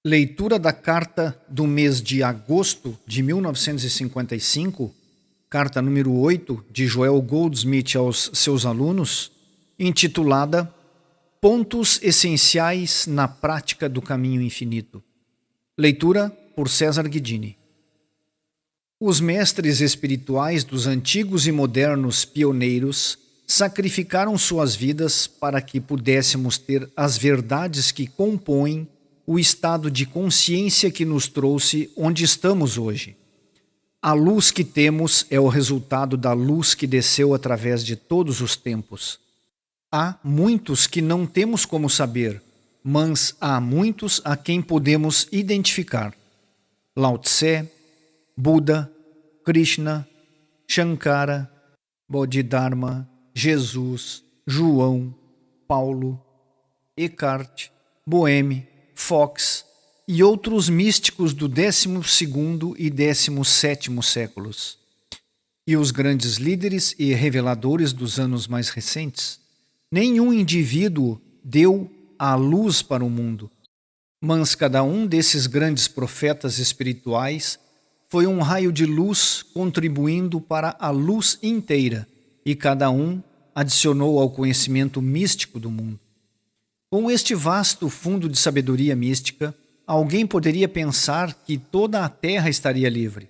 Leitura da carta do mês de agosto de 1955, carta número 8 de Joel Goldsmith aos seus alunos, intitulada Pontos Essenciais na Prática do Caminho Infinito. Leitura por César Guidini. Os mestres espirituais dos antigos e modernos pioneiros sacrificaram suas vidas para que pudéssemos ter as verdades que compõem o estado de consciência que nos trouxe onde estamos hoje. A luz que temos é o resultado da luz que desceu através de todos os tempos. Há muitos que não temos como saber, mas há muitos a quem podemos identificar. Lao Tse, Buda, Krishna, Shankara, Bodhidharma, Jesus, João, Paulo, Eckhart, Boehme, Fox e outros místicos do 12º e 17º séculos. E os grandes líderes e reveladores dos anos mais recentes. Nenhum indivíduo deu a luz para o mundo, mas cada um desses grandes profetas espirituais foi um raio de luz contribuindo para a luz inteira, e cada um adicionou ao conhecimento místico do mundo. Com este vasto fundo de sabedoria mística, alguém poderia pensar que toda a Terra estaria livre.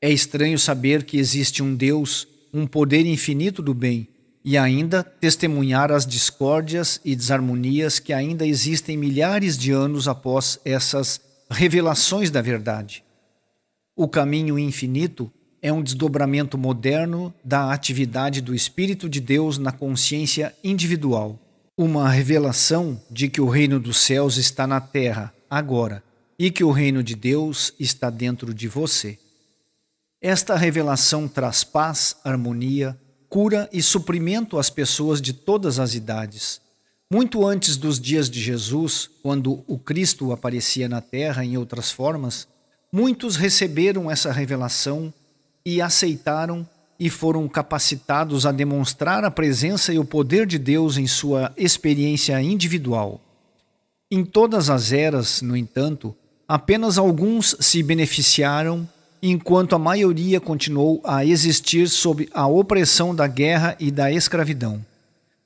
É estranho saber que existe um Deus, um poder infinito do bem, e ainda testemunhar as discórdias e desarmonias que ainda existem milhares de anos após essas revelações da verdade. O caminho infinito é um desdobramento moderno da atividade do Espírito de Deus na consciência individual. Uma revelação de que o reino dos céus está na terra, agora, e que o reino de Deus está dentro de você. Esta revelação traz paz, harmonia, cura e suprimento às pessoas de todas as idades. Muito antes dos dias de Jesus, quando o Cristo aparecia na terra em outras formas, muitos receberam essa revelação e aceitaram e foram capacitados a demonstrar a presença e o poder de Deus em sua experiência individual. Em todas as eras, no entanto, apenas alguns se beneficiaram, enquanto a maioria continuou a existir sob a opressão da guerra e da escravidão.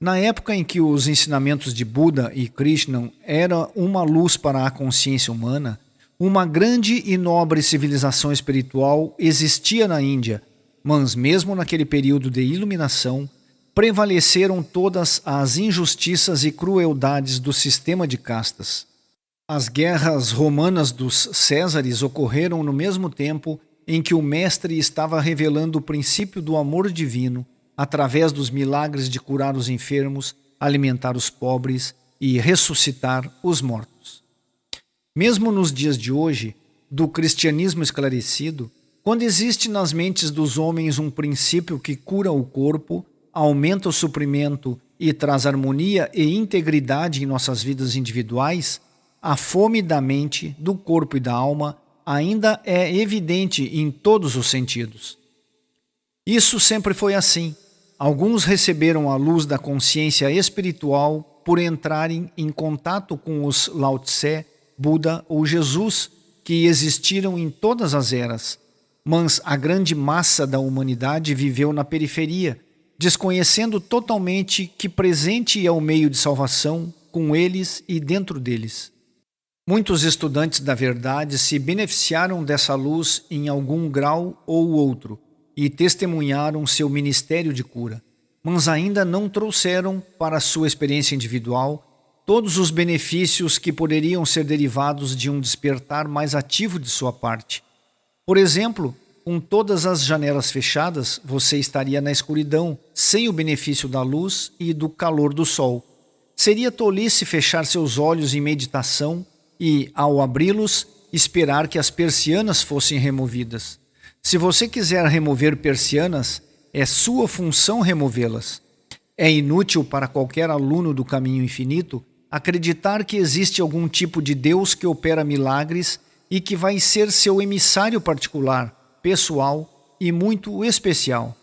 Na época em que os ensinamentos de Buda e Krishna eram uma luz para a consciência humana, uma grande e nobre civilização espiritual existia na Índia, mas mesmo naquele período de iluminação, prevaleceram todas as injustiças e crueldades do sistema de castas. As guerras romanas dos Césares ocorreram no mesmo tempo em que o Mestre estava revelando o princípio do amor divino através dos milagres de curar os enfermos, alimentar os pobres e ressuscitar os mortos. Mesmo nos dias de hoje, do cristianismo esclarecido, quando existe nas mentes dos homens um princípio que cura o corpo, aumenta o suprimento e traz harmonia e integridade em nossas vidas individuais, a fome da mente, do corpo e da alma ainda é evidente em todos os sentidos. Isso sempre foi assim. Alguns receberam a luz da consciência espiritual por entrarem em contato com os Lao Tse, Buda ou Jesus, que existiram em todas as eras. Mas a grande massa da humanidade viveu na periferia, desconhecendo totalmente que presente é o meio de salvação com eles e dentro deles. Muitos estudantes da verdade se beneficiaram dessa luz em algum grau ou outro e testemunharam seu ministério de cura, mas ainda não trouxeram para sua experiência individual todos os benefícios que poderiam ser derivados de um despertar mais ativo de sua parte. Por exemplo, com todas as janelas fechadas, você estaria na escuridão, sem o benefício da luz e do calor do sol. Seria tolice fechar seus olhos em meditação e, ao abri-los, esperar que as persianas fossem removidas. Se você quiser remover persianas, é sua função removê-las. É inútil para qualquer aluno do caminho infinito acreditar que existe algum tipo de Deus que opera milagres e que vai ser seu emissário particular, pessoal e muito especial.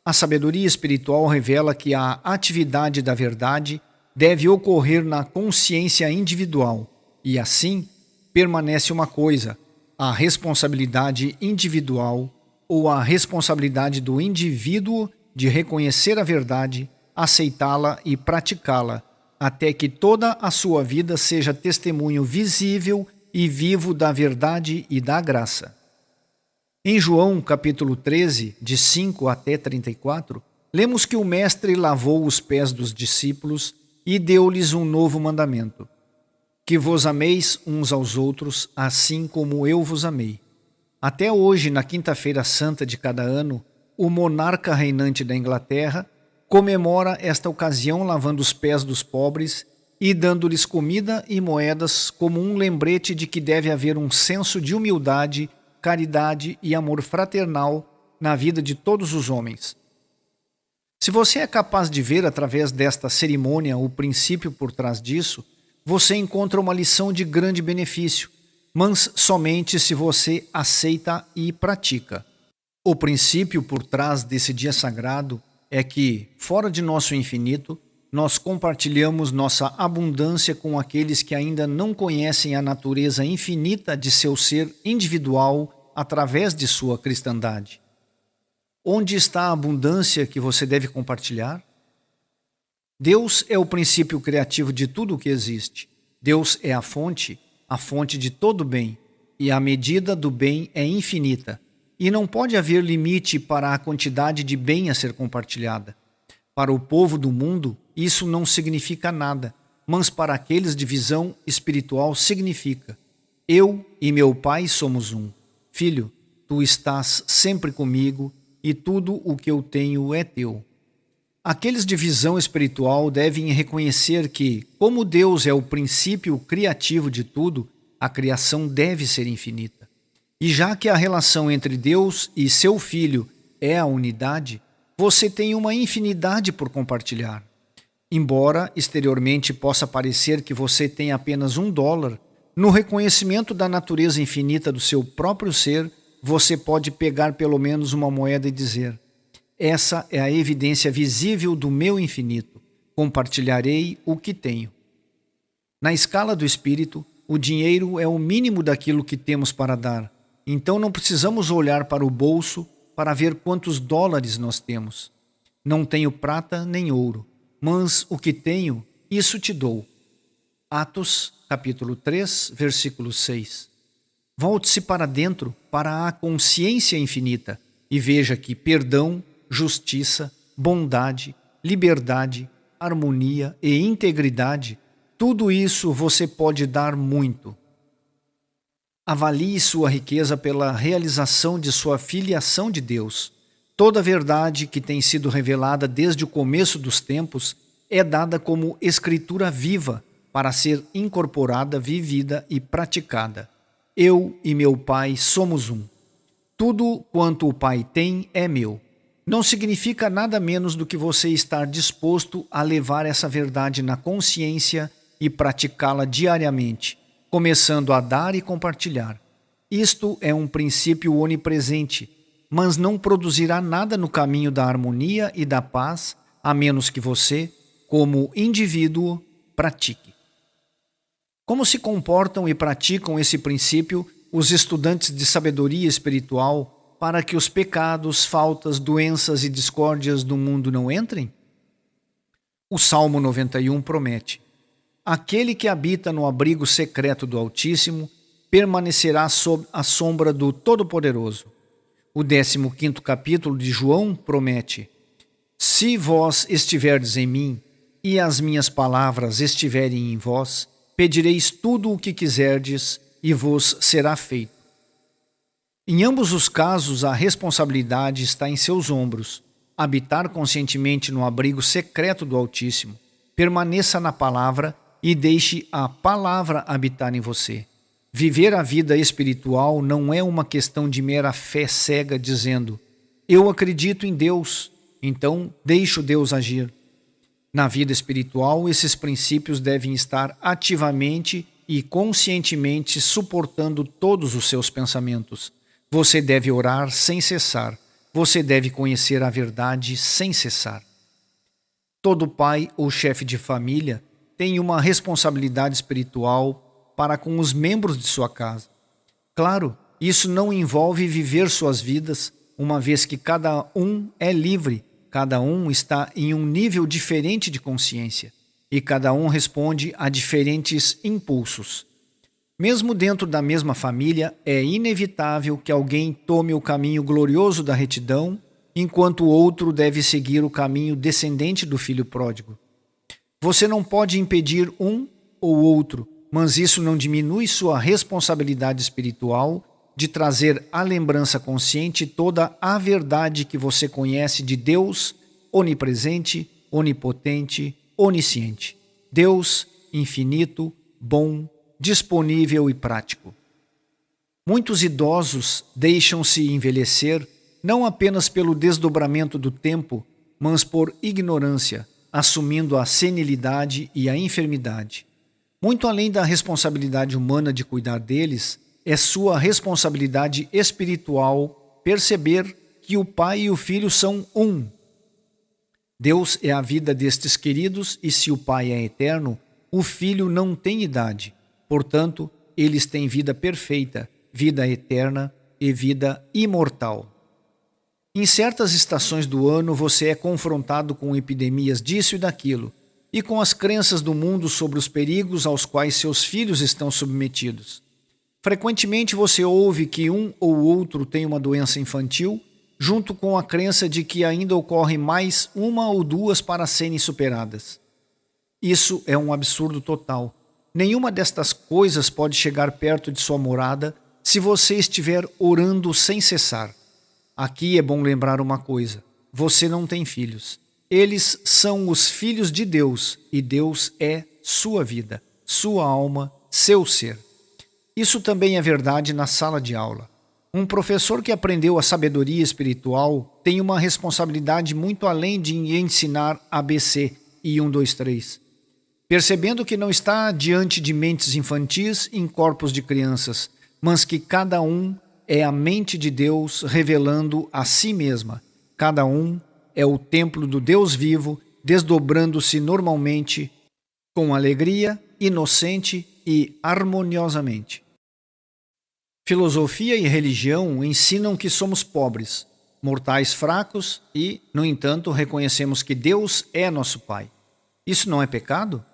A sabedoria espiritual revela que a atividade da verdade deve ocorrer na consciência individual e, assim, permanece uma coisa: a responsabilidade individual ou a responsabilidade do indivíduo de reconhecer a verdade, aceitá-la e praticá-la, até que toda a sua vida seja testemunho visível e vivo da verdade e da graça. Em João capítulo 13, de 5 até 34, lemos que o Mestre lavou os pés dos discípulos e deu-lhes um novo mandamento: que vos ameis uns aos outros, assim como eu vos amei. Até hoje, na quinta-feira santa de cada ano, o monarca reinante da Inglaterra comemora esta ocasião lavando os pés dos pobres e dando-lhes comida e moedas como um lembrete de que deve haver um senso de humildade, caridade e amor fraternal na vida de todos os homens. Se você é capaz de ver através desta cerimônia o princípio por trás disso, você encontra uma lição de grande benefício, mas somente se você aceita e pratica. O princípio por trás desse dia sagrado é que, fora de nosso infinito, nós compartilhamos nossa abundância com aqueles que ainda não conhecem a natureza infinita de seu ser individual através de sua cristandade. Onde está a abundância que você deve compartilhar? Deus é o princípio criativo de tudo o que existe. Deus é a fonte de todo bem, e a medida do bem é infinita, e não pode haver limite para a quantidade de bem a ser compartilhada. Para o povo do mundo, isso não significa nada, mas para aqueles de visão espiritual significa: eu e meu Pai somos um. Filho, tu estás sempre comigo e tudo o que eu tenho é teu. Aqueles de visão espiritual devem reconhecer que, como Deus é o princípio criativo de tudo, a criação deve ser infinita. E já que a relação entre Deus e seu Filho é a unidade, você tem uma infinidade por compartilhar. Embora exteriormente possa parecer que você tem apenas $1, no reconhecimento da natureza infinita do seu próprio ser, você pode pegar pelo menos uma moeda e dizer: essa é a evidência visível do meu infinito. Compartilharei o que tenho. Na escala do Espírito, o dinheiro é o mínimo daquilo que temos para dar. Então não precisamos olhar para o bolso para ver quantos dólares nós temos. Não tenho prata nem ouro, mas o que tenho, isso te dou. Atos, capítulo 3, versículo 6. Volte-se para dentro, para a consciência infinita, e veja que perdão, justiça, bondade, liberdade, harmonia e integridade, tudo isso você pode dar muito. Avalie sua riqueza pela realização de sua filiação de Deus. Toda a verdade que tem sido revelada desde o começo dos tempos é dada como escritura viva para ser incorporada, vivida e praticada. Eu e meu Pai somos um. Tudo quanto o Pai tem é meu. Não significa nada menos do que você estar disposto a levar essa verdade na consciência e praticá-la diariamente, começando a dar e compartilhar. Isto é um princípio onipresente, mas não produzirá nada no caminho da harmonia e da paz, a menos que você, como indivíduo, pratique. Como se comportam e praticam esse princípio os estudantes de sabedoria espiritual para que os pecados, faltas, doenças e discórdias do mundo não entrem? O Salmo 91 promete: aquele que habita no abrigo secreto do Altíssimo permanecerá sob a sombra do Todo-Poderoso. O 15º capítulo de João promete: se vós estiverdes em mim e as minhas palavras estiverem em vós, pedireis tudo o que quiserdes e vos será feito. Em ambos os casos, a responsabilidade está em seus ombros. Habitar conscientemente no abrigo secreto do Altíssimo. Permaneça na palavra e deixe a palavra habitar em você. Viver a vida espiritual não é uma questão de mera fé cega dizendo: eu acredito em Deus, então deixo Deus agir. Na vida espiritual, esses princípios devem estar ativamente e conscientemente suportando todos os seus pensamentos. Você deve orar sem cessar. Você deve conhecer a verdade sem cessar. Todo pai ou chefe de família tem uma responsabilidade espiritual para com os membros de sua casa. Claro, isso não envolve viver suas vidas, uma vez que cada um é livre, cada um está em um nível diferente de consciência e cada um responde a diferentes impulsos. Mesmo dentro da mesma família, é inevitável que alguém tome o caminho glorioso da retidão, enquanto o outro deve seguir o caminho descendente do filho pródigo. Você não pode impedir um ou outro, mas isso não diminui sua responsabilidade espiritual de trazer à lembrança consciente toda a verdade que você conhece de Deus, onipresente, onipotente, onisciente. Deus infinito, bom, disponível e prático. Muitos idosos deixam-se envelhecer não apenas pelo desdobramento do tempo, mas por ignorância, assumindo a senilidade e a enfermidade. Muito além da responsabilidade humana de cuidar deles, é sua responsabilidade espiritual perceber que o Pai e o Filho são um. Deus é a vida destes queridos e se o Pai é eterno, o Filho não tem idade. Portanto, eles têm vida perfeita, vida eterna e vida imortal. Em certas estações do ano você é confrontado com epidemias disso e daquilo, e com as crenças do mundo sobre os perigos aos quais seus filhos estão submetidos. Frequentemente você ouve que um ou outro tem uma doença infantil, junto com a crença de que ainda ocorre mais uma ou duas para serem superadas. Isso é um absurdo total. Nenhuma destas coisas pode chegar perto de sua morada se você estiver orando sem cessar. Aqui é bom lembrar uma coisa: você não tem filhos. Eles são os filhos de Deus e Deus é sua vida, sua alma, seu ser. Isso também é verdade na sala de aula. Um professor que aprendeu a sabedoria espiritual tem uma responsabilidade muito além de ensinar ABC e 1, 2, 3. Percebendo que não está diante de mentes infantis em corpos de crianças, mas que cada um é a mente de Deus revelando a si mesma. Cada um é o templo do Deus vivo, desdobrando-se normalmente, com alegria, inocente e harmoniosamente. Filosofia e religião ensinam que somos pobres, mortais fracos e, no entanto, reconhecemos que Deus é nosso Pai. Isso não é pecado?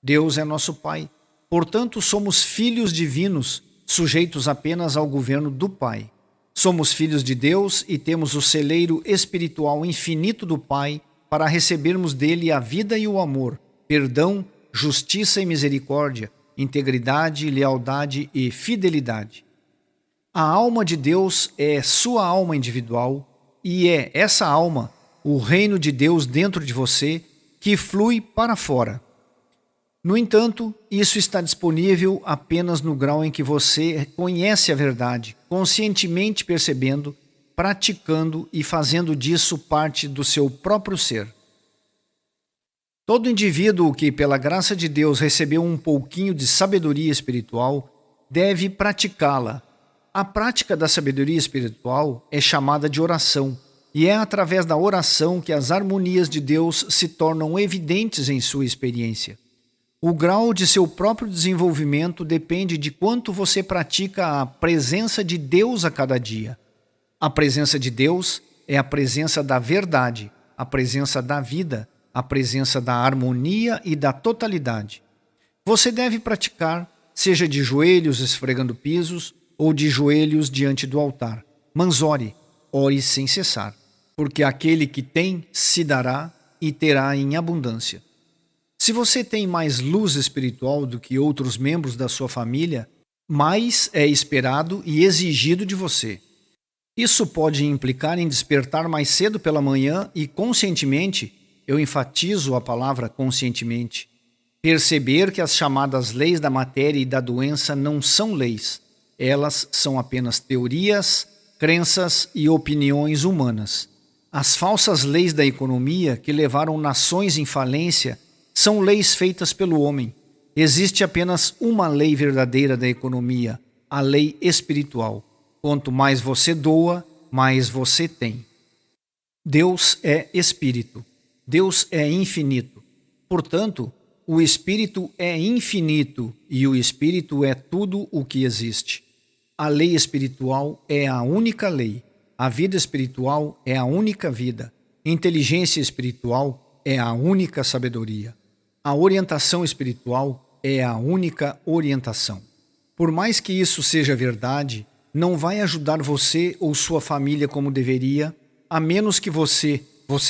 Deus é nosso Pai. Portanto, somos filhos divinos, sujeitos apenas ao governo do Pai. Somos filhos de Deus e temos o celeiro espiritual infinito do Pai para recebermos dele a vida e o amor, perdão, justiça e misericórdia, integridade, lealdade e fidelidade. A alma de Deus é sua alma individual e é essa alma, o reino de Deus dentro de você, que flui para fora. No entanto, isso está disponível apenas no grau em que você conhece a verdade, conscientemente percebendo, praticando e fazendo disso parte do seu próprio ser. Todo indivíduo que, pela graça de Deus, recebeu um pouquinho de sabedoria espiritual, deve praticá-la. A prática da sabedoria espiritual é chamada de oração, e é através da oração que as harmonias de Deus se tornam evidentes em sua experiência. O grau de seu próprio desenvolvimento depende de quanto você pratica a presença de Deus a cada dia. A presença de Deus é a presença da verdade, a presença da vida, a presença da harmonia e da totalidade. Você deve praticar, seja de joelhos esfregando pisos ou de joelhos diante do altar. Mas ore sem cessar, porque aquele que tem se dará e terá em abundância. Se você tem mais luz espiritual do que outros membros da sua família, mais é esperado e exigido de você. Isso pode implicar em despertar mais cedo pela manhã e conscientemente, eu enfatizo a palavra conscientemente, perceber que as chamadas leis da matéria e da doença não são leis. Elas são apenas teorias, crenças e opiniões humanas. As falsas leis da economia que levaram nações em falência são leis feitas pelo homem. Existe apenas uma lei verdadeira da economia, a lei espiritual. Quanto mais você doa, mais você tem. Deus é espírito. Deus é infinito. Portanto, O Espírito é infinito e o Espírito é tudo o que existe. A lei espiritual é a única lei. A vida espiritual é a única vida. Inteligência espiritual é a única sabedoria. A orientação espiritual é a única orientação. Por mais que isso seja verdade, não vai ajudar você ou sua família como deveria, a menos que você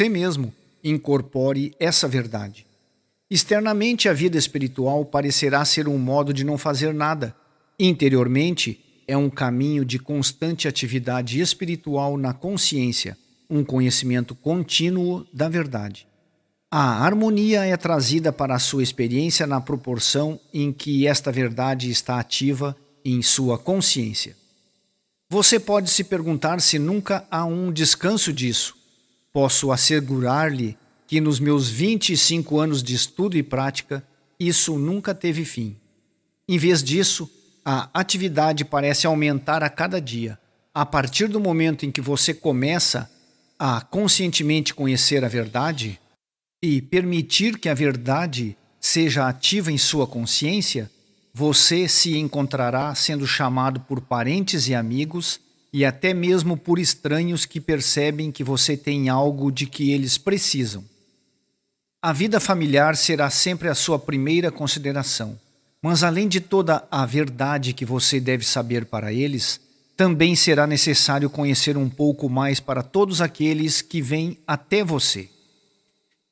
mesmo, incorpore essa verdade. Externamente, a vida espiritual parecerá ser um modo de não fazer nada. Interiormente, é um caminho de constante atividade espiritual na consciência, um conhecimento contínuo da verdade. A harmonia é trazida para a sua experiência na proporção em que esta verdade está ativa em sua consciência. Você pode se perguntar se nunca há um descanso disso. Posso assegurar-lhe que nos meus 25 anos de estudo e prática, isso nunca teve fim. Em vez disso, a atividade parece aumentar a cada dia. A partir do momento em que você começa a conscientemente conhecer a verdade e permitir que a verdade seja ativa em sua consciência, você se encontrará sendo chamado por parentes e amigos e até mesmo por estranhos que percebem que você tem algo de que eles precisam. A vida familiar será sempre a sua primeira consideração, mas além de toda a verdade que você deve saber para eles, também será necessário conhecer um pouco mais para todos aqueles que vêm até você.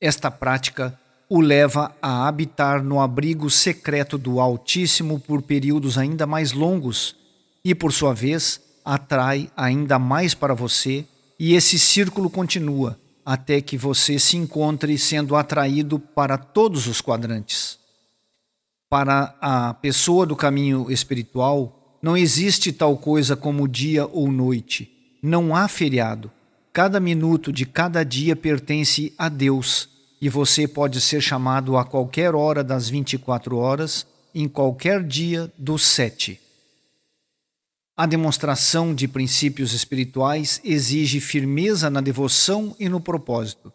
Esta prática o leva a habitar no abrigo secreto do Altíssimo por períodos ainda mais longos e, por sua vez, atrai ainda mais para você, e esse círculo continua até que você se encontre sendo atraído para todos os quadrantes. Para a pessoa do caminho espiritual, não existe tal coisa como dia ou noite. Não há feriado. Cada minuto de cada dia pertence a Deus, e você pode ser chamado a qualquer hora das 24 horas, em qualquer dia dos 7. A demonstração de princípios espirituais exige firmeza na devoção e no propósito.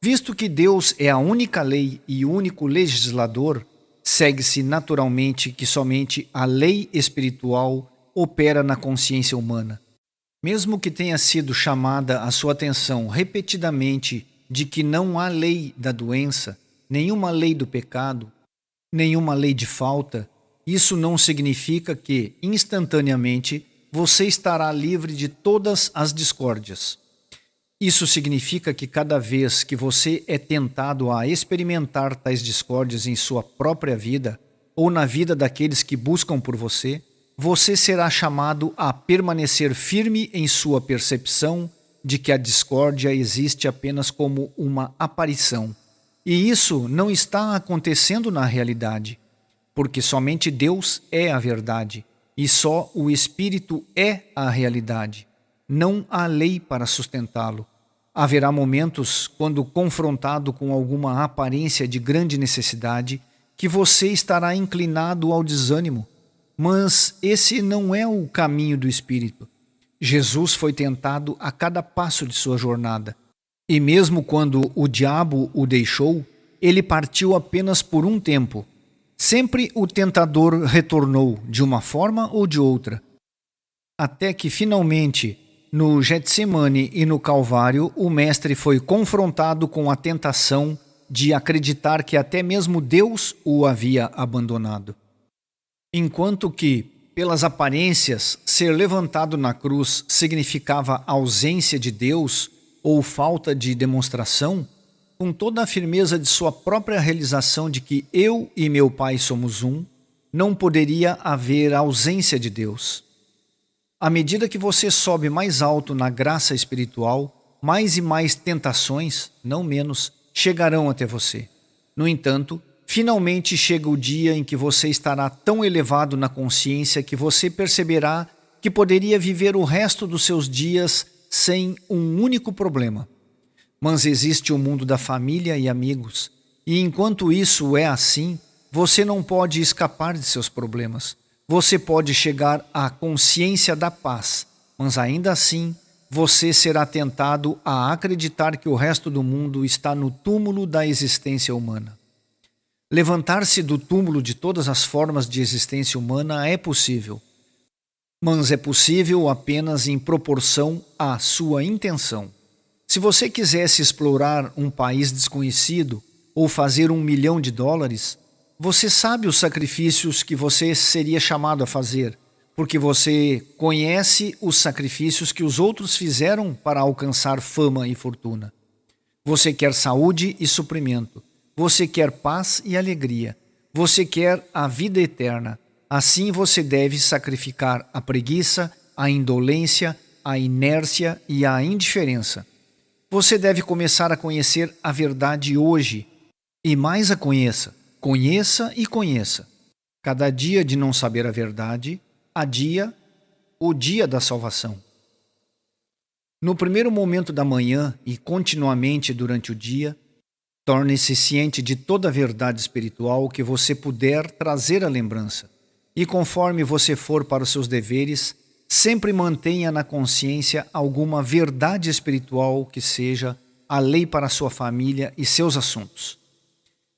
Visto que Deus é a única lei e o único legislador, segue-se naturalmente que somente a lei espiritual opera na consciência humana. Mesmo que tenha sido chamada a sua atenção repetidamente de que não há lei da doença, nenhuma lei do pecado, nenhuma lei de falta, isso não significa que, instantaneamente, você estará livre de todas as discórdias. Isso significa que cada vez que você é tentado a experimentar tais discórdias em sua própria vida ou na vida daqueles que buscam por você, você será chamado a permanecer firme em sua percepção de que a discórdia existe apenas como uma aparição. E isso não está acontecendo na realidade, porque somente Deus é a verdade e só o Espírito é a realidade. Não há lei para sustentá-lo. Haverá momentos, quando confrontado com alguma aparência de grande necessidade, que você estará inclinado ao desânimo. Mas esse não é o caminho do Espírito. Jesus foi tentado a cada passo de sua jornada. E mesmo quando o diabo o deixou, ele partiu apenas por um tempo. Sempre o tentador retornou, de uma forma ou de outra. Até que finalmente, no Getsemane e no Calvário, o Mestre foi confrontado com a tentação de acreditar que até mesmo Deus o havia abandonado. Enquanto que, pelas aparências, ser levantado na cruz significava ausência de Deus ou falta de demonstração, com toda a firmeza de sua própria realização de que eu e meu Pai somos um, não poderia haver ausência de Deus. À medida que você sobe mais alto na graça espiritual, mais e mais tentações, não menos, chegarão até você. No entanto, finalmente chega o dia em que você estará tão elevado na consciência que você perceberá que poderia viver o resto dos seus dias sem um único problema. Mas existe o mundo da família e amigos, e enquanto isso é assim, você não pode escapar de seus problemas. Você pode chegar à consciência da paz, mas ainda assim você será tentado a acreditar que o resto do mundo está no túmulo da existência humana. Levantar-se do túmulo de todas as formas de existência humana é possível, mas é possível apenas em proporção à sua intenção. Se você quisesse explorar um país desconhecido ou fazer $1 milhão, você sabe os sacrifícios que você seria chamado a fazer, porque você conhece os sacrifícios que os outros fizeram para alcançar fama e fortuna. Você quer saúde e suprimento. Você quer paz e alegria. Você quer a vida eterna. Assim você deve sacrificar a preguiça, a indolência, a inércia e a indiferença. Você deve começar a conhecer a verdade hoje. E mais a conheça. Conheça e conheça. Cada dia de não saber a verdade, adia o dia da salvação. No primeiro momento da manhã e continuamente durante o dia, torne-se ciente de toda a verdade espiritual que você puder trazer à lembrança. E conforme você for para os seus deveres, sempre mantenha na consciência alguma verdade espiritual que seja a lei para a sua família e seus assuntos.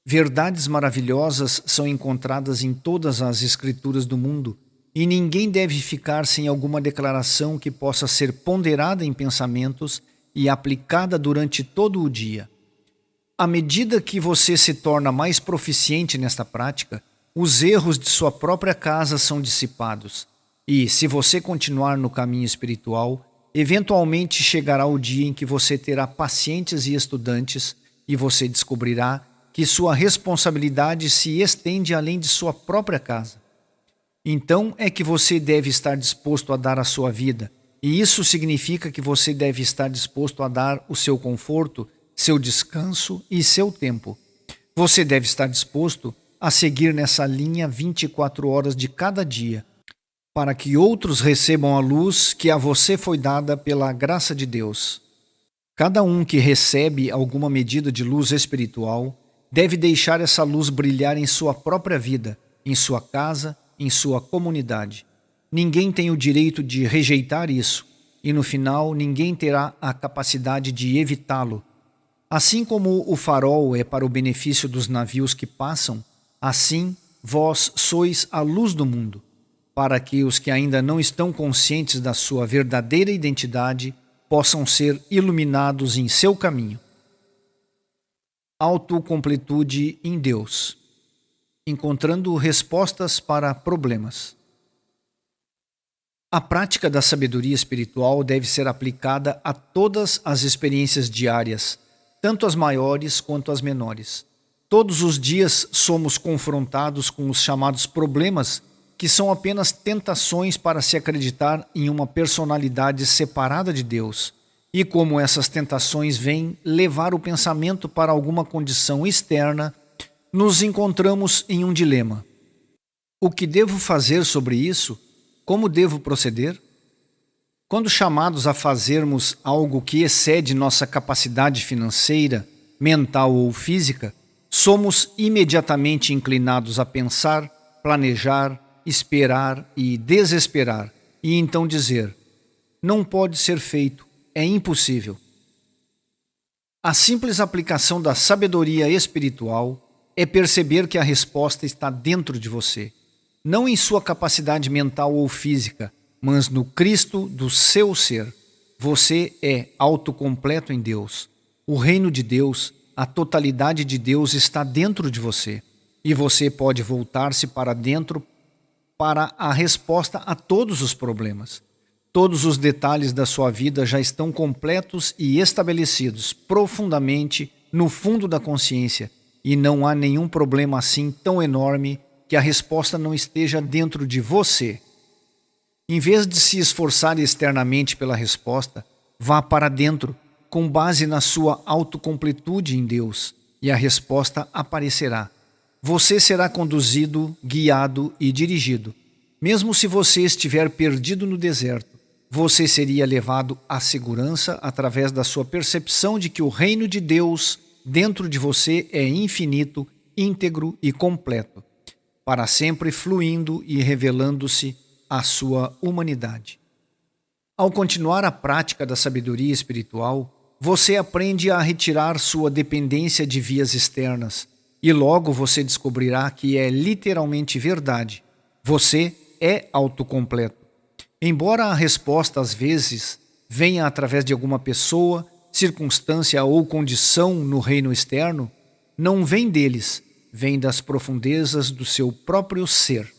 Verdades maravilhosas são encontradas em todas as escrituras do mundo e ninguém deve ficar sem alguma declaração que possa ser ponderada em pensamentos e aplicada durante todo o dia. À medida que você se torna mais proficiente nesta prática, os erros de sua própria casa são dissipados. E, se você continuar no caminho espiritual, eventualmente chegará o dia em que você terá pacientes e estudantes e você descobrirá que sua responsabilidade se estende além de sua própria casa. Então é que você deve estar disposto a dar a sua vida, e isso significa que você deve estar disposto a dar o seu conforto, seu descanso e seu tempo. Você deve estar disposto a seguir nessa linha 24 horas de cada dia, para que outros recebam a luz que a você foi dada pela graça de Deus. Cada um que recebe alguma medida de luz espiritual deve deixar essa luz brilhar em sua própria vida, em sua casa, em sua comunidade. Ninguém tem o direito de rejeitar isso, e no final ninguém terá a capacidade de evitá-lo. Assim como o farol é para o benefício dos navios que passam, assim vós sois a luz do mundo, para que os que ainda não estão conscientes da sua verdadeira identidade possam ser iluminados em seu caminho. Autocompletude em Deus, encontrando respostas para problemas. A prática da sabedoria espiritual deve ser aplicada a todas as experiências diárias, tanto as maiores quanto as menores. Todos os dias somos confrontados com os chamados problemas, que são apenas tentações para se acreditar em uma personalidade separada de Deus. E como essas tentações vêm levar o pensamento para alguma condição externa, nos encontramos em um dilema. O que devo fazer sobre isso? Como devo proceder? Quando chamados a fazermos algo que excede nossa capacidade financeira, mental ou física, somos imediatamente inclinados a pensar, planejar, esperar e desesperar, e então dizer: não pode ser feito, é impossível. A simples aplicação da sabedoria espiritual é perceber que a resposta está dentro de você, não em sua capacidade mental ou física, mas no Cristo do seu ser. Você é autocompleto em Deus. O reino de Deus, a totalidade de Deus está dentro de você, e você pode voltar-se para dentro para a resposta a todos os problemas. Todos os detalhes da sua vida já estão completos e estabelecidos profundamente no fundo da consciência, e não há nenhum problema assim tão enorme que a resposta não esteja dentro de você. Em vez de se esforçar externamente pela resposta, vá para dentro, com base na sua autocompletude em Deus, e a resposta aparecerá. Você será conduzido, guiado e dirigido. Mesmo se você estiver perdido no deserto, você seria levado à segurança através da sua percepção de que o reino de Deus dentro de você é infinito, íntegro e completo, para sempre fluindo e revelando-se à sua humanidade. Ao continuar a prática da sabedoria espiritual, você aprende a retirar sua dependência de vias externas e logo você descobrirá que é literalmente verdade. Você é autocompleto. Embora a resposta às vezes venha através de alguma pessoa, circunstância ou condição no reino externo, não vem deles, vem das profundezas do seu próprio ser.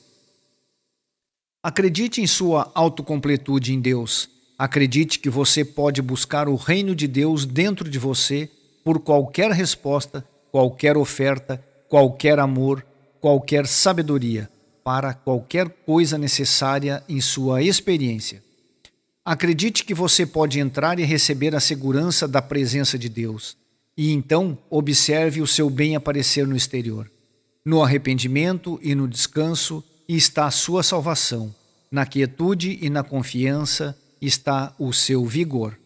Acredite em sua autocompletude em Deus. Acredite que você pode buscar o reino de Deus dentro de você por qualquer resposta, qualquer oferta, qualquer amor, qualquer sabedoria, para qualquer coisa necessária em sua experiência. Acredite que você pode entrar e receber a segurança da presença de Deus. E então observe o seu bem aparecer no exterior. No arrependimento e no descanso está a sua salvação. Na quietude e na confiança está o seu vigor.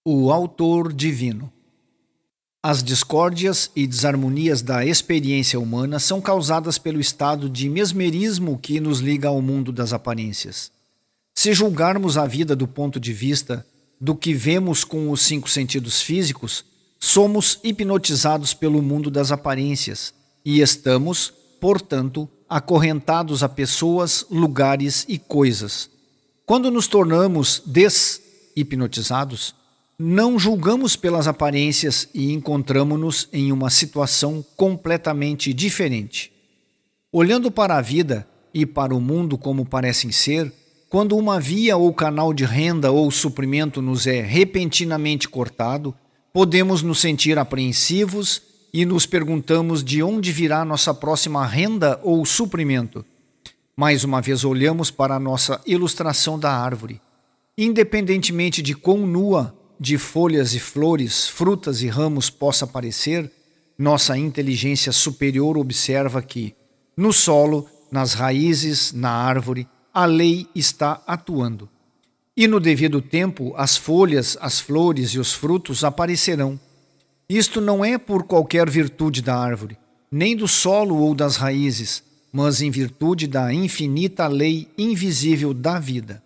O Autor Divino. As discórdias e desarmonias da experiência humana são causadas pelo estado de mesmerismo que nos liga ao mundo das aparências. Se julgarmos a vida do ponto de vista do que vemos com os 5 sentidos físicos, somos hipnotizados pelo mundo das aparências e estamos, portanto, acorrentados a pessoas, lugares e coisas. Quando nos tornamos deshipnotizados, não julgamos pelas aparências e encontramo-nos em uma situação completamente diferente. Olhando para a vida e para o mundo como parecem ser, quando uma via ou canal de renda ou suprimento nos é repentinamente cortado, podemos nos sentir apreensivos e nos perguntamos de onde virá nossa próxima renda ou suprimento. Mais uma vez olhamos para a nossa ilustração da árvore. Independentemente de quão nua, de folhas e flores, frutas e ramos possa parecer, nossa inteligência superior observa que, no solo, nas raízes, na árvore, a lei está atuando. E no devido tempo, as folhas, as flores e os frutos aparecerão. Isto não é por qualquer virtude da árvore, nem do solo ou das raízes, mas em virtude da infinita lei invisível da vida,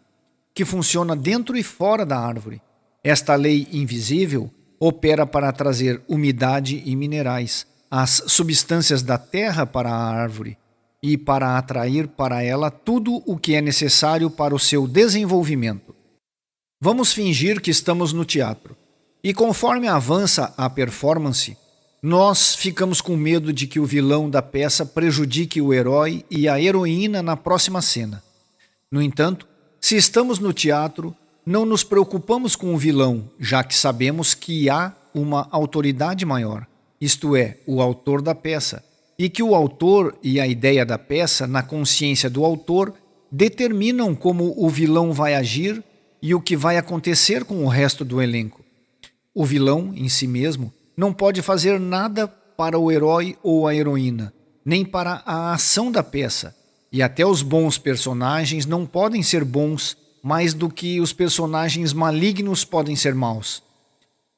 que funciona dentro e fora da árvore. Esta lei invisível opera para trazer umidade e minerais, as substâncias da terra para a árvore, e para atrair para ela tudo o que é necessário para o seu desenvolvimento. Vamos fingir que estamos no teatro, e conforme avança a performance, nós ficamos com medo de que o vilão da peça prejudique o herói e a heroína na próxima cena. No entanto, se estamos no teatro, não nos preocupamos com o vilão, já que sabemos que há uma autoridade maior, isto é, o autor da peça, e que o autor e a ideia da peça, na consciência do autor, determinam como o vilão vai agir e o que vai acontecer com o resto do elenco. O vilão, em si mesmo, não pode fazer nada para o herói ou a heroína, nem para a ação da peça, e até os bons personagens não podem ser bons mais do que os personagens malignos podem ser maus.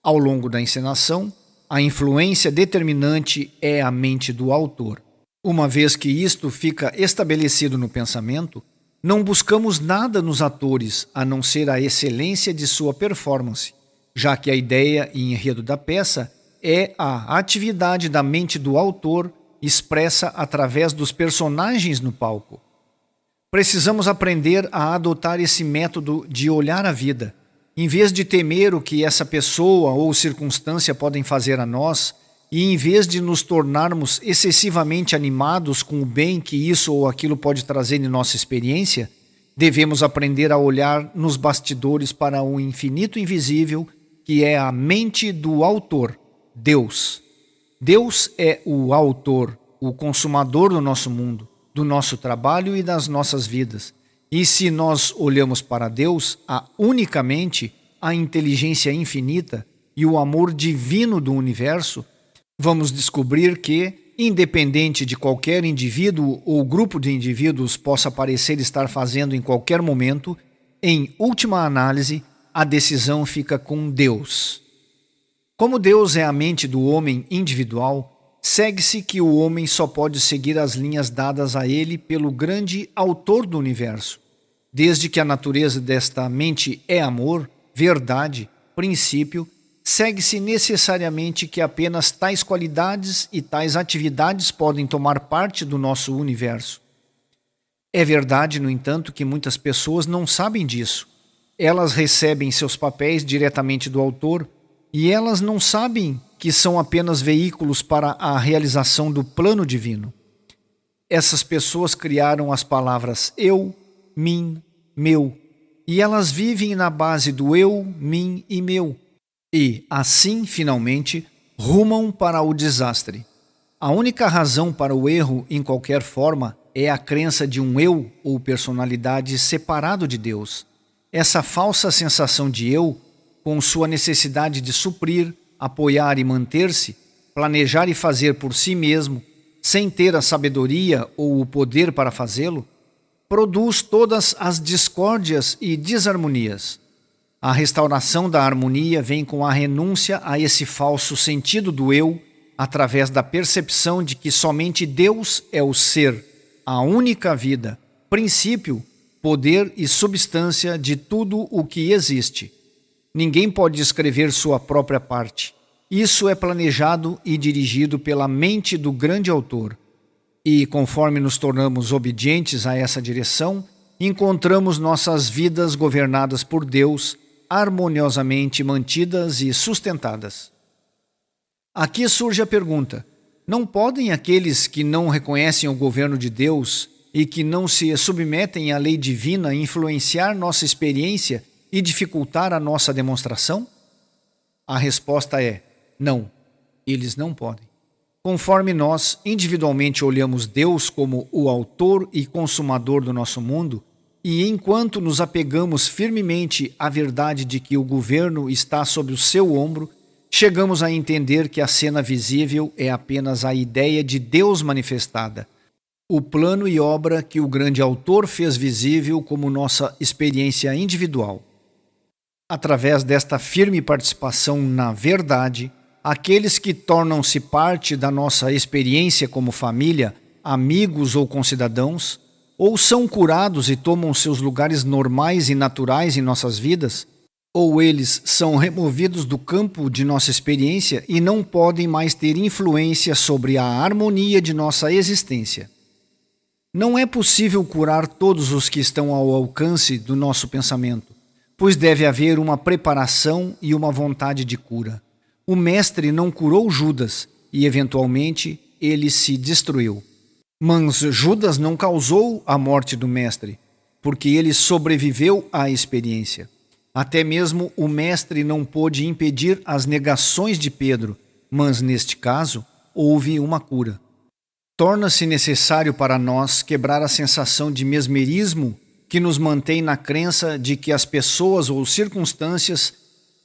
Ao longo da encenação, a influência determinante é a mente do autor. Uma vez que isto fica estabelecido no pensamento, não buscamos nada nos atores a não ser a excelência de sua performance, já que a ideia e enredo da peça é a atividade da mente do autor expressa através dos personagens no palco. Precisamos aprender a adotar esse método de olhar a vida. Em vez de temer o que essa pessoa ou circunstância podem fazer a nós, e em vez de nos tornarmos excessivamente animados com o bem que isso ou aquilo pode trazer em nossa experiência, devemos aprender a olhar nos bastidores para o infinito invisível, que é a mente do autor, Deus. Deus é o autor, o consumador do nosso mundo, do nosso trabalho e das nossas vidas. E se nós olhamos para Deus, há unicamente a inteligência infinita e o amor divino do universo, vamos descobrir que, independente de qualquer indivíduo ou grupo de indivíduos possa parecer estar fazendo em qualquer momento, em última análise, a decisão fica com Deus. Como Deus é a mente do homem individual, segue-se que o homem só pode seguir as linhas dadas a ele pelo grande autor do universo. Desde que a natureza desta mente é amor, verdade, princípio, segue-se necessariamente que apenas tais qualidades e tais atividades podem tomar parte do nosso universo. É verdade, no entanto, que muitas pessoas não sabem disso. Elas recebem seus papéis diretamente do autor e elas não sabem que são apenas veículos para a realização do plano divino. Essas pessoas criaram as palavras eu, mim, meu, e elas vivem na base do eu, mim e meu. E, assim, finalmente, rumam para o desastre. A única razão para o erro, em qualquer forma, é a crença de um eu ou personalidade separado de Deus. Essa falsa sensação de eu, com sua necessidade de suprir, apoiar e manter-se, planejar e fazer por si mesmo, sem ter a sabedoria ou o poder para fazê-lo, produz todas as discórdias e desarmonias. A restauração da harmonia vem com a renúncia a esse falso sentido do eu, através da percepção de que somente Deus é o ser, a única vida, princípio, poder e substância de tudo o que existe. Ninguém pode escrever sua própria parte. Isso é planejado e dirigido pela mente do grande autor. E, conforme nos tornamos obedientes a essa direção, encontramos nossas vidas governadas por Deus, harmoniosamente mantidas e sustentadas. Aqui surge a pergunta: não podem aqueles que não reconhecem o governo de Deus e que não se submetem à lei divina influenciar nossa experiência e dificultar a nossa demonstração? A resposta é: não, eles não podem. Conforme nós individualmente olhamos Deus como o autor e consumador do nosso mundo, e enquanto nos apegamos firmemente à verdade de que o governo está sob o seu ombro, chegamos a entender que a cena visível é apenas a ideia de Deus manifestada, o plano e obra que o grande autor fez visível como nossa experiência individual. Através desta firme participação na verdade, aqueles que tornam-se parte da nossa experiência como família, amigos ou concidadãos, ou são curados e tomam seus lugares normais e naturais em nossas vidas, ou eles são removidos do campo de nossa experiência e não podem mais ter influência sobre a harmonia de nossa existência. Não é possível curar todos os que estão ao alcance do nosso pensamento, pois deve haver uma preparação e uma vontade de cura. O mestre não curou Judas e, eventualmente, ele se destruiu. Mas Judas não causou a morte do mestre, porque ele sobreviveu à experiência. Até mesmo o mestre não pôde impedir as negações de Pedro, mas, neste caso, houve uma cura. Torna-se necessário para nós quebrar a sensação de mesmerismo que nos mantém na crença de que as pessoas ou circunstâncias,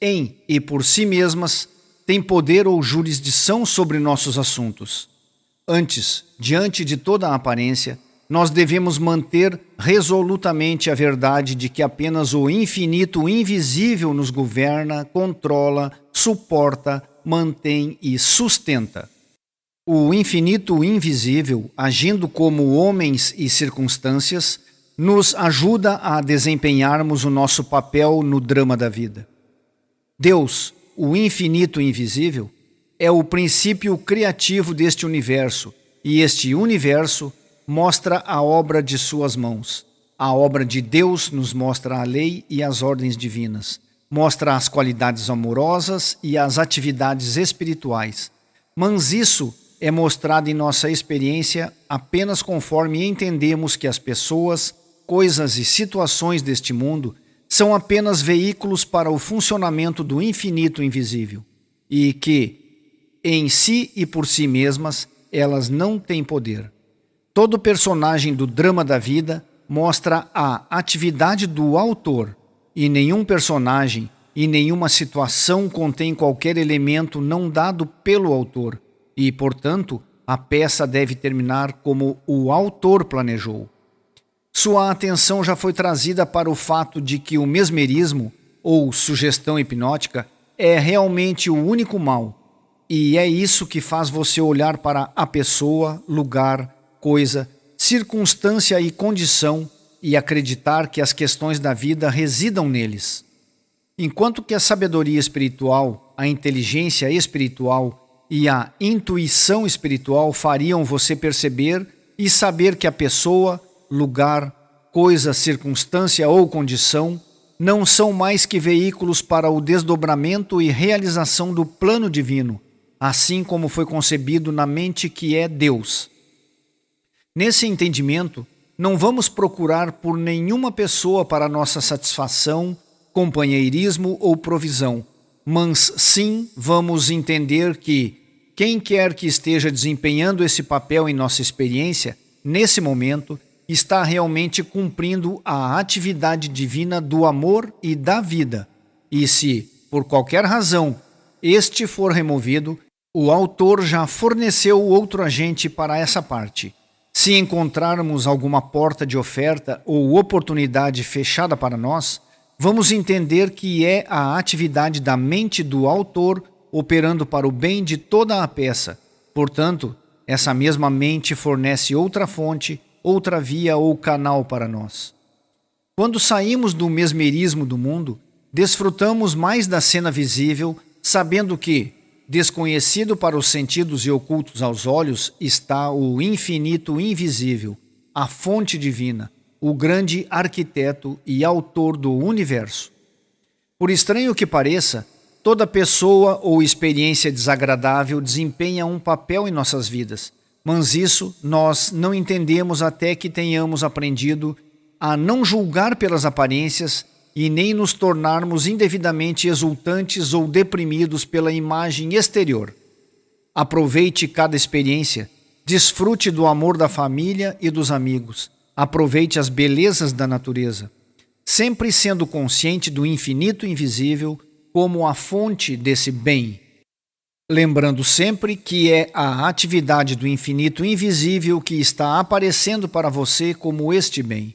em e por si mesmas, têm poder ou jurisdição sobre nossos assuntos. Antes, diante de toda a aparência, nós devemos manter resolutamente a verdade de que apenas o infinito invisível nos governa, controla, suporta, mantém e sustenta. O infinito invisível, agindo como homens e circunstâncias, nos ajuda a desempenharmos o nosso papel no drama da vida. Deus, o infinito invisível, é o princípio criativo deste universo, e este universo mostra a obra de suas mãos. A obra de Deus nos mostra a lei e as ordens divinas, mostra as qualidades amorosas e as atividades espirituais. Mas isso é mostrado em nossa experiência apenas conforme entendemos que as pessoas, coisas e situações deste mundo são apenas veículos para o funcionamento do infinito invisível e que, em si e por si mesmas, elas não têm poder. Todo personagem do drama da vida mostra a atividade do autor e nenhum personagem e nenhuma situação contém qualquer elemento não dado pelo autor e, portanto, a peça deve terminar como o autor planejou. Sua atenção já foi trazida para o fato de que o mesmerismo, ou sugestão hipnótica, é realmente o único mal, e é isso que faz você olhar para a pessoa, lugar, coisa, circunstância e condição e acreditar que as questões da vida residam neles. Enquanto que a sabedoria espiritual, a inteligência espiritual e a intuição espiritual fariam você perceber e saber que a pessoa, lugar, coisa, circunstância ou condição não são mais que veículos para o desdobramento e realização do plano divino, assim como foi concebido na mente que é Deus. Nesse entendimento, não vamos procurar por nenhuma pessoa para nossa satisfação, companheirismo ou provisão, mas sim vamos entender que quem quer que esteja desempenhando esse papel em nossa experiência, nesse momento, está realmente cumprindo a atividade divina do amor e da vida. E se, por qualquer razão, este for removido, o autor já forneceu outro agente para essa parte. Se encontrarmos alguma porta de oferta ou oportunidade fechada para nós, vamos entender que é a atividade da mente do autor operando para o bem de toda a peça. Portanto, essa mesma mente fornece outra fonte, outra via ou canal para nós. Quando saímos do mesmerismo do mundo, desfrutamos mais da cena visível, sabendo que, desconhecido para os sentidos e ocultos aos olhos, está o infinito invisível, a fonte divina, o grande arquiteto e autor do universo. Por estranho que pareça, toda pessoa ou experiência desagradável desempenha um papel em nossas vidas, mas isso nós não entendemos até que tenhamos aprendido a não julgar pelas aparências e nem nos tornarmos indevidamente exultantes ou deprimidos pela imagem exterior. Aproveite cada experiência, desfrute do amor da família e dos amigos, aproveite as belezas da natureza, sempre sendo consciente do infinito invisível como a fonte desse bem. Lembrando sempre que é a atividade do infinito invisível que está aparecendo para você como este bem.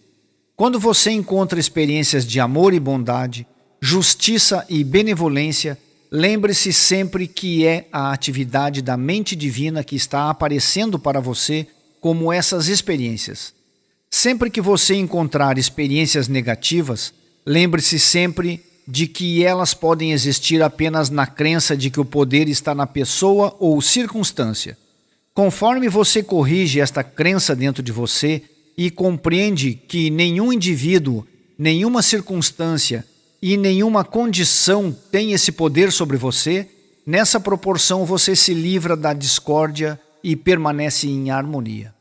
Quando você encontra experiências de amor e bondade, justiça e benevolência, lembre-se sempre que é a atividade da mente divina que está aparecendo para você como essas experiências. Sempre que você encontrar experiências negativas, lembre-se sempre de que elas podem existir apenas na crença de que o poder está na pessoa ou circunstância. Conforme você corrige esta crença dentro de você e compreende que nenhum indivíduo, nenhuma circunstância e nenhuma condição tem esse poder sobre você, nessa proporção você se livra da discórdia e permanece em harmonia.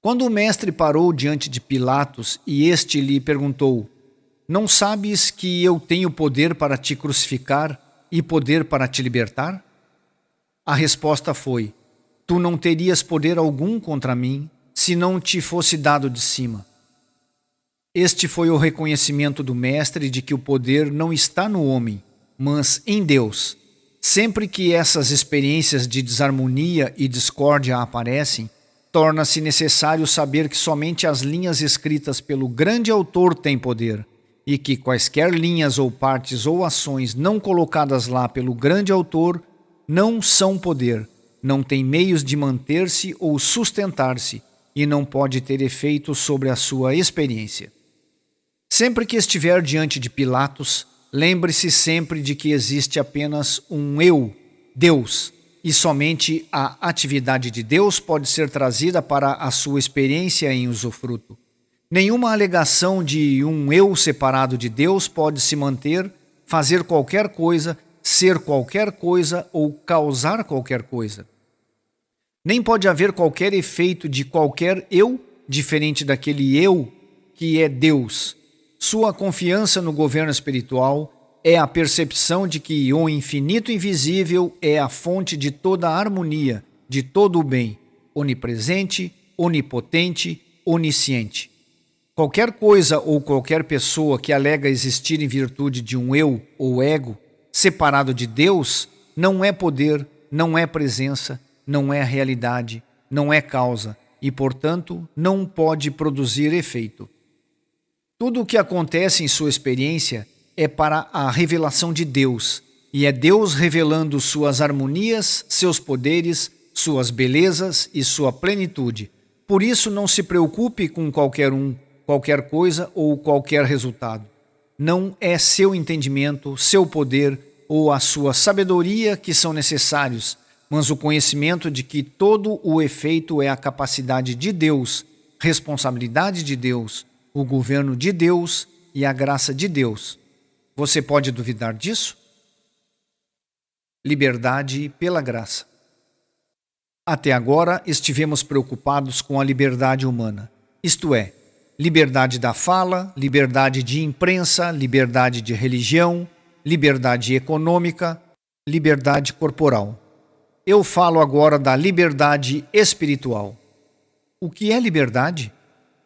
Quando o mestre parou diante de Pilatos e este lhe perguntou: "Não sabes que eu tenho poder para te crucificar e poder para te libertar?" A resposta foi: "Tu não terias poder algum contra mim se não te fosse dado de cima." Este foi o reconhecimento do mestre de que o poder não está no homem, mas em Deus. Sempre que essas experiências de desarmonia e discórdia aparecem, torna-se necessário saber que somente as linhas escritas pelo grande autor têm poder, e que quaisquer linhas ou partes ou ações não colocadas lá pelo grande autor não são poder, não têm meios de manter-se ou sustentar-se e não pode ter efeito sobre a sua experiência. Sempre que estiver diante de Pilatos, lembre-se sempre de que existe apenas um eu, Deus, e somente a atividade de Deus pode ser trazida para a sua experiência em usufruto. Nenhuma alegação de um eu separado de Deus pode se manter, fazer qualquer coisa, ser qualquer coisa ou causar qualquer coisa. Nem pode haver qualquer efeito de qualquer eu diferente daquele eu que é Deus. Sua confiança no governo espiritual é a percepção de que o infinito invisível é a fonte de toda a harmonia, de todo o bem, onipresente, onipotente, onisciente. Qualquer coisa ou qualquer pessoa que alega existir em virtude de um eu ou ego separado de Deus não é poder, não é presença, não é realidade, não é causa e, portanto, não pode produzir efeito. Tudo o que acontece em sua experiência é para a revelação de Deus, e é Deus revelando suas harmonias, seus poderes, suas belezas e sua plenitude. Por isso, não se preocupe com qualquer coisa ou qualquer resultado. Não é seu entendimento, seu poder ou a sua sabedoria que são necessários, mas o conhecimento de que todo o efeito é a capacidade de Deus, responsabilidade de Deus, o governo de Deus e a graça de Deus. Você pode duvidar disso? Liberdade pela graça. Até agora estivemos preocupados com a liberdade humana, isto é, liberdade da fala, liberdade de imprensa, liberdade de religião, liberdade econômica, liberdade corporal. Eu falo agora da liberdade espiritual. O que é liberdade?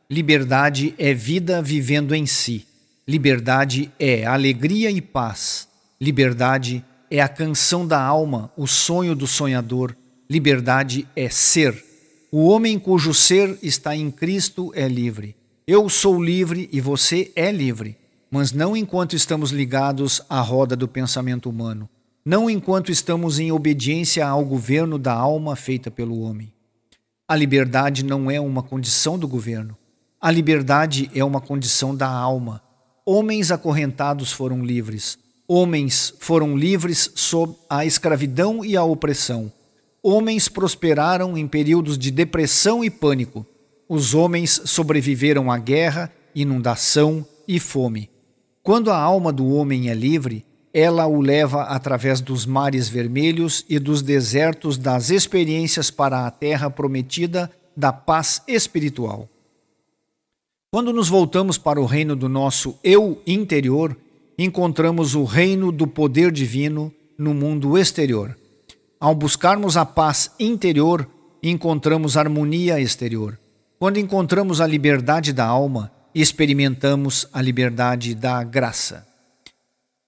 Liberdade é vida vivendo em si. Liberdade é alegria e paz. Liberdade é a canção da alma, o sonho do sonhador. Liberdade é ser. O homem cujo ser está em Cristo é livre. Eu sou livre e você é livre, mas não enquanto estamos ligados à roda do pensamento humano, não enquanto estamos em obediência ao governo da alma feita pelo homem. A liberdade não é uma condição do governo. A liberdade é uma condição da alma. Homens acorrentados foram livres. Homens foram livres sob a escravidão e a opressão. Homens prosperaram em períodos de depressão e pânico. Os homens sobreviveram à guerra, inundação e fome. Quando a alma do homem é livre, ela o leva através dos mares vermelhos e dos desertos das experiências para a terra prometida da paz espiritual. Quando nos voltamos para o reino do nosso eu interior, encontramos o reino do poder divino no mundo exterior. Ao buscarmos a paz interior, encontramos harmonia exterior. Quando encontramos a liberdade da alma, experimentamos a liberdade da graça.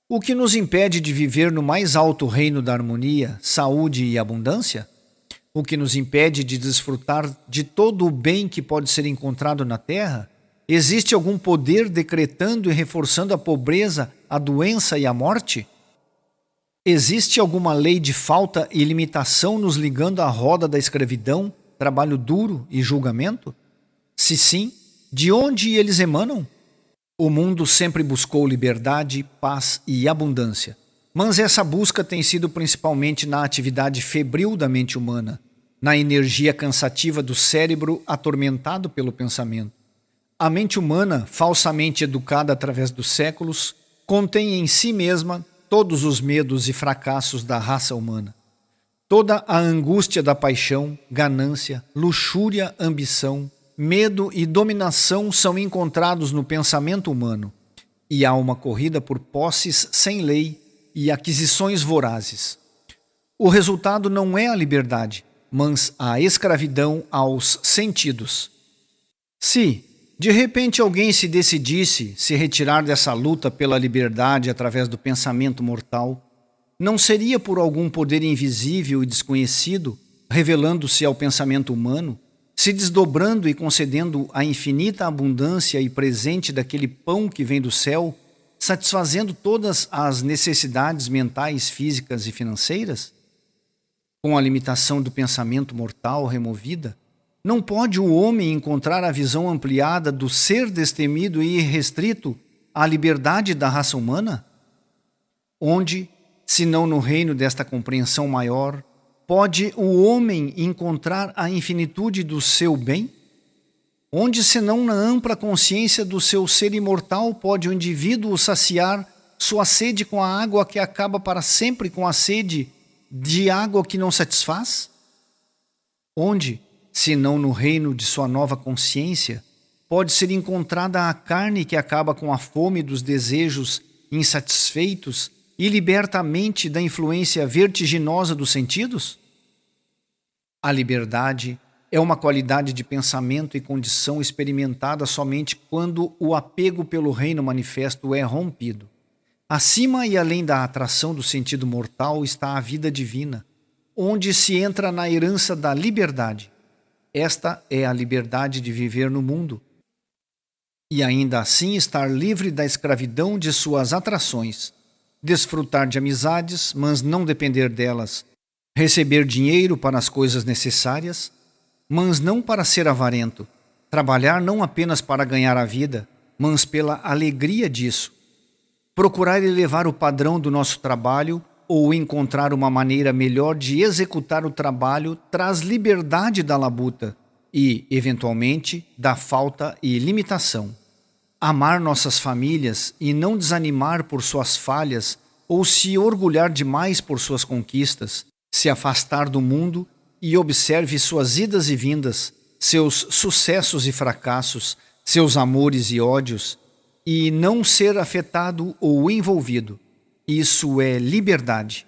O que nos impede de viver no mais alto reino da harmonia, saúde e abundância? O que nos impede de desfrutar de todo o bem que pode ser encontrado na terra? Existe algum poder decretando e reforçando a pobreza, a doença e a morte? Existe alguma lei de falta e limitação nos ligando à roda da escravidão, trabalho duro e julgamento? Se sim, de onde eles emanam? O mundo sempre buscou liberdade, paz e abundância, mas essa busca tem sido principalmente na atividade febril da mente humana, na energia cansativa do cérebro atormentado pelo pensamento. A mente humana, falsamente educada através dos séculos, contém em si mesma todos os medos e fracassos da raça humana. Toda a angústia da paixão, ganância, luxúria, ambição, medo e dominação são encontrados no pensamento humano, e há uma corrida por posses sem lei e aquisições vorazes. O resultado não é a liberdade, mas a escravidão aos sentidos. Se, de repente, alguém se decidisse se retirar dessa luta pela liberdade através do pensamento mortal, não seria por algum poder invisível e desconhecido, revelando-se ao pensamento humano, se desdobrando e concedendo a infinita abundância e presente daquele pão que vem do céu, satisfazendo todas as necessidades mentais, físicas e financeiras? Com a limitação do pensamento mortal removida, não pode o homem encontrar a visão ampliada do ser destemido e irrestrito à liberdade da raça humana? Onde, se não no reino desta compreensão maior, pode o homem encontrar a infinitude do seu bem? Onde, senão na ampla consciência do seu ser imortal, pode o indivíduo saciar sua sede com a água que acaba para sempre com a sede de água que não satisfaz? Onde, senão no reino de sua nova consciência, pode ser encontrada a carne que acaba com a fome dos desejos insatisfeitos e liberta a mente da influência vertiginosa dos sentidos? A liberdade é uma qualidade de pensamento e condição experimentada somente quando o apego pelo reino manifesto é rompido. Acima e além da atração do sentido mortal está a vida divina, onde se entra na herança da liberdade. Esta é a liberdade de viver no mundo e ainda assim estar livre da escravidão de suas atrações, desfrutar de amizades, mas não depender delas, receber dinheiro para as coisas necessárias, mas não para ser avarento, trabalhar não apenas para ganhar a vida, mas pela alegria disso, Procurar elevar o padrão do nosso trabalho ou encontrar uma maneira melhor de executar o trabalho traz liberdade da labuta e, eventualmente, da falta e limitação. Amar nossas famílias e não desanimar por suas falhas ou se orgulhar demais por suas conquistas, se afastar do mundo e observe suas idas e vindas, seus sucessos e fracassos, seus amores e ódios, e não ser afetado ou envolvido. Isso é liberdade.